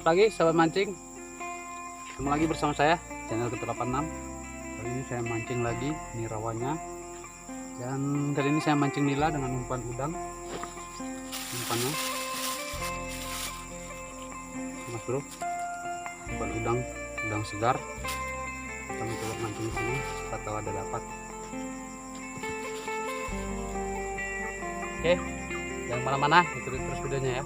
Selamat pagi sahabat mancing. Ketemu lagi bersama saya channel Ketu86. Kali ini saya mancing lagi, ini rawannya. Dan kali ini saya mancing nila dengan umpan udang. Umpannya Mas Bro, umpan udang segar. Kita mencoba mancing di sini, kita tahu ada dapat. Oke, jangan mana-mana, ikuti terus videonya ya.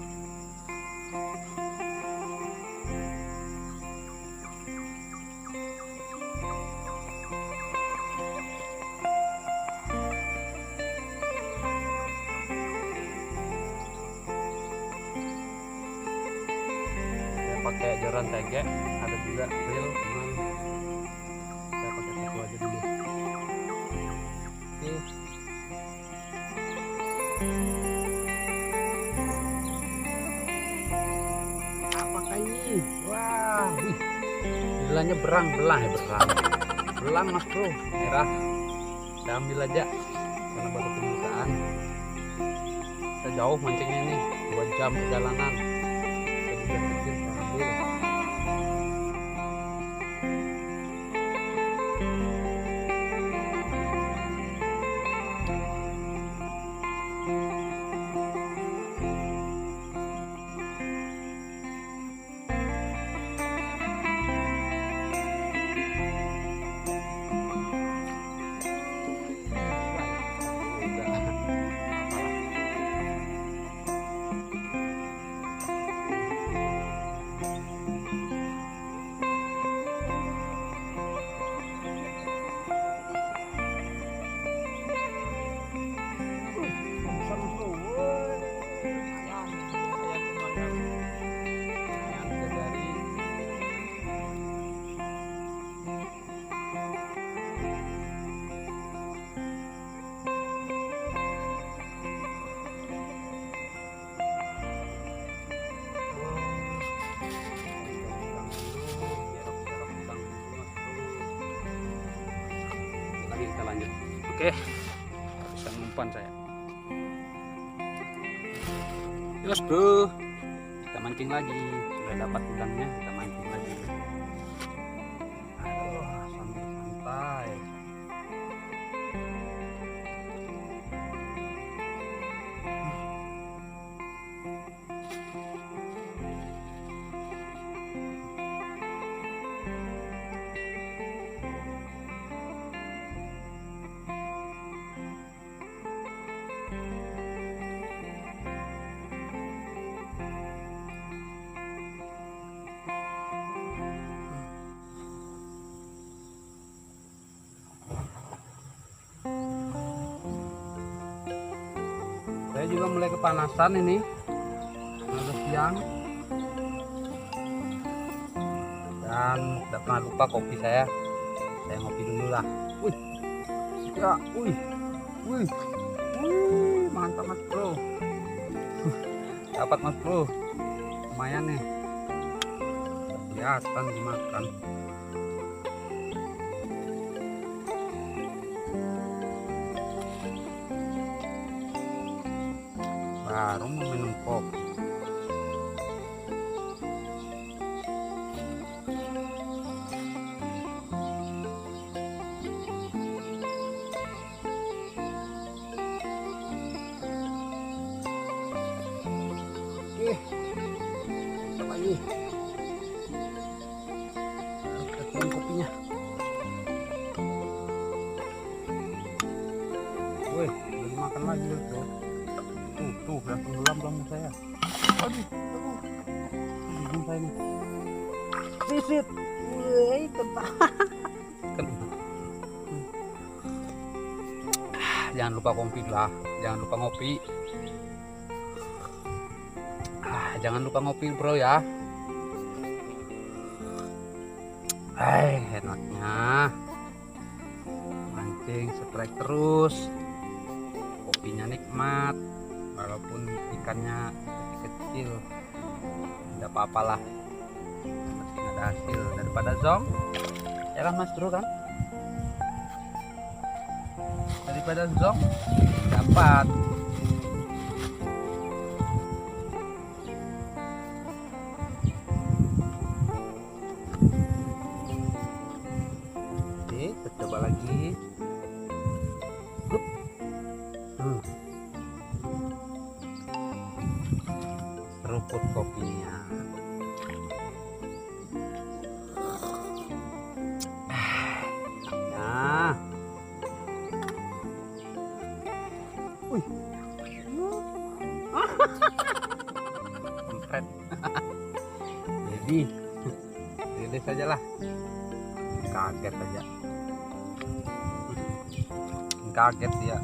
Pakai joran tege, ada juga reel, cuman saya pakai satu aja dulu. Oke. Apakah ini? Wah, nilainya belang Mas Bro, merah. Kita ambil aja karena baru pembukaan. Kita jauh mancingnya ini, 2 jam perjalanan. Kita kecil. Kita lanjut. Oke, bisa umpan saya. Yos Bro, kita mancing lagi. Sudah dapat udangnya, kita mancing lagi. Aduh, sambil santai. Saya juga mulai kepanasan ini, udah siang. Dan tidak pernah lupa kopi saya ngopi dulu lah. Wih, ya, wih, mantap Mas Bro. Dapat Mas Bro, lumayan nih, kelihatan dimakan. Baru mau minum kopi. Coba lagi. Harus kopinya. Wih, udah dimakan lagi Bro. Tuh, udah tenggelam bambu saya. Aduh. Bambu saya nih. Sisit. Wih, kena. Jangan lupa kopi lah. Jangan lupa ngopi. Jangan lupa ngopi Bro ya. Enaknya mancing strike terus. Kopinya nikmat. Walaupun ikannya kecil, tidak apa-apalah, masih ada hasil daripada zong ya kan Mas Bro kan, daripada zong dapat. coba lagi. Hup. Seruput kopinya. Nah, empret. Jadi sajalah. Kaget aja. Kaget dia.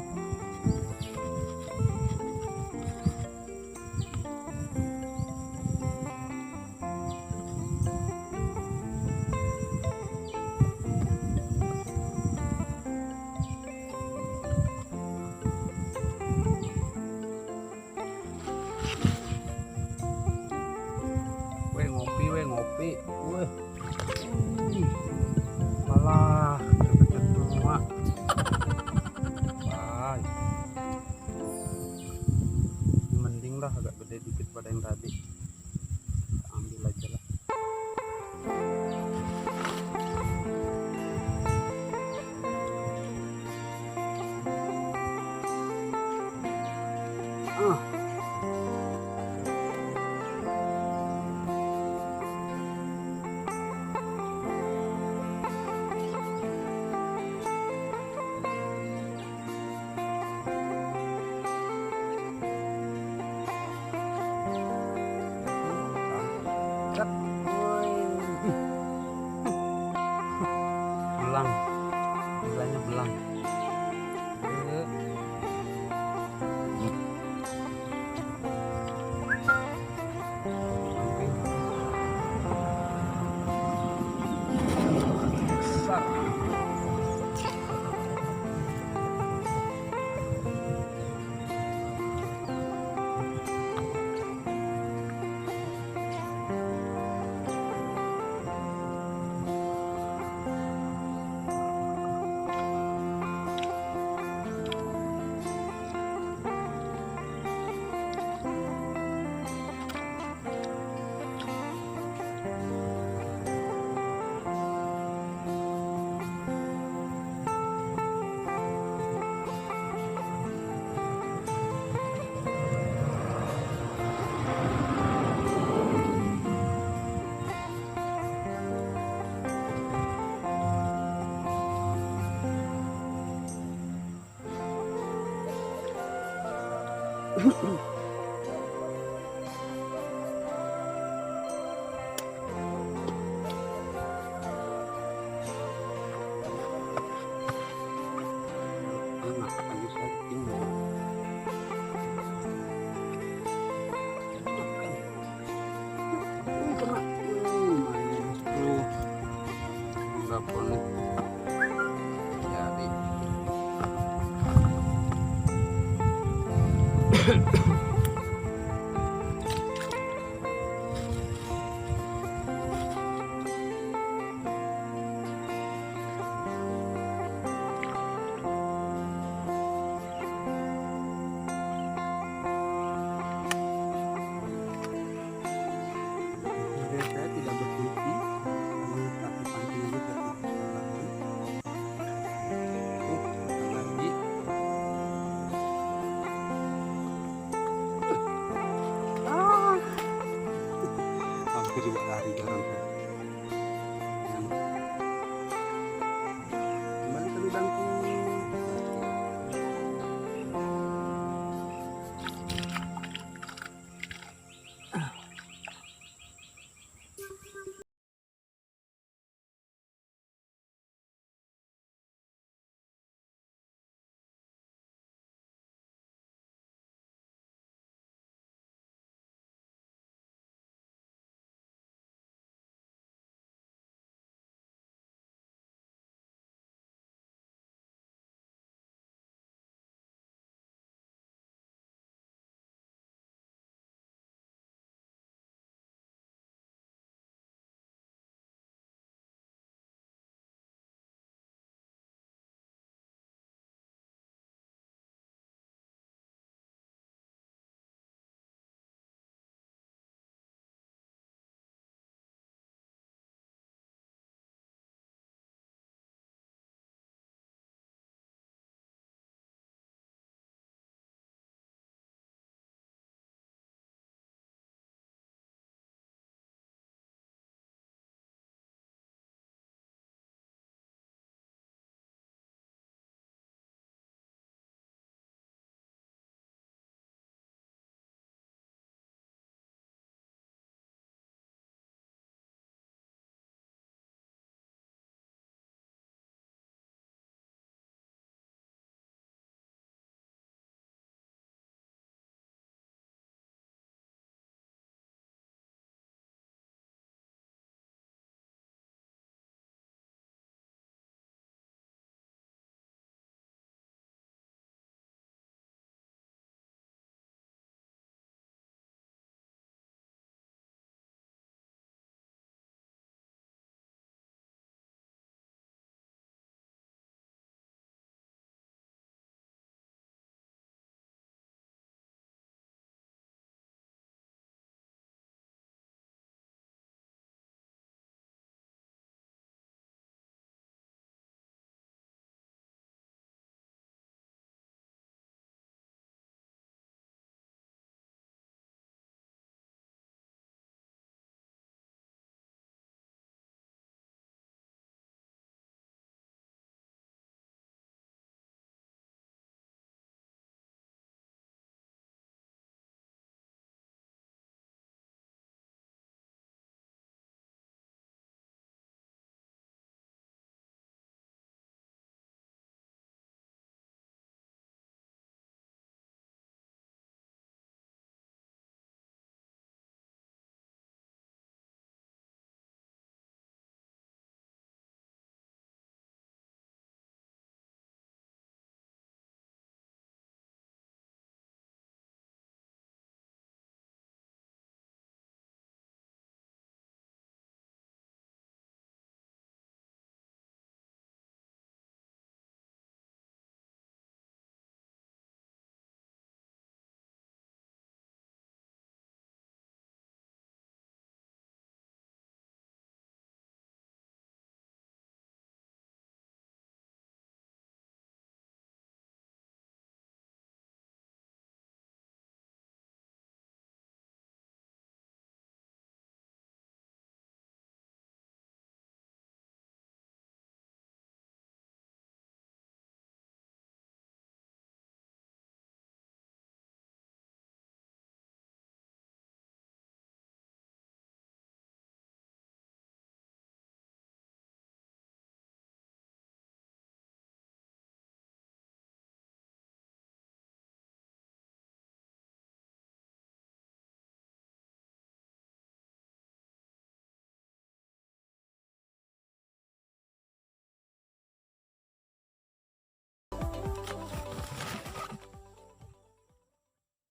Ngopi. Weh. Alah, deket semua. Bye. Mending lah agak gede dikit pada yang tadi. Kita ambil aja lah. Belang, gilanya belang. Jadi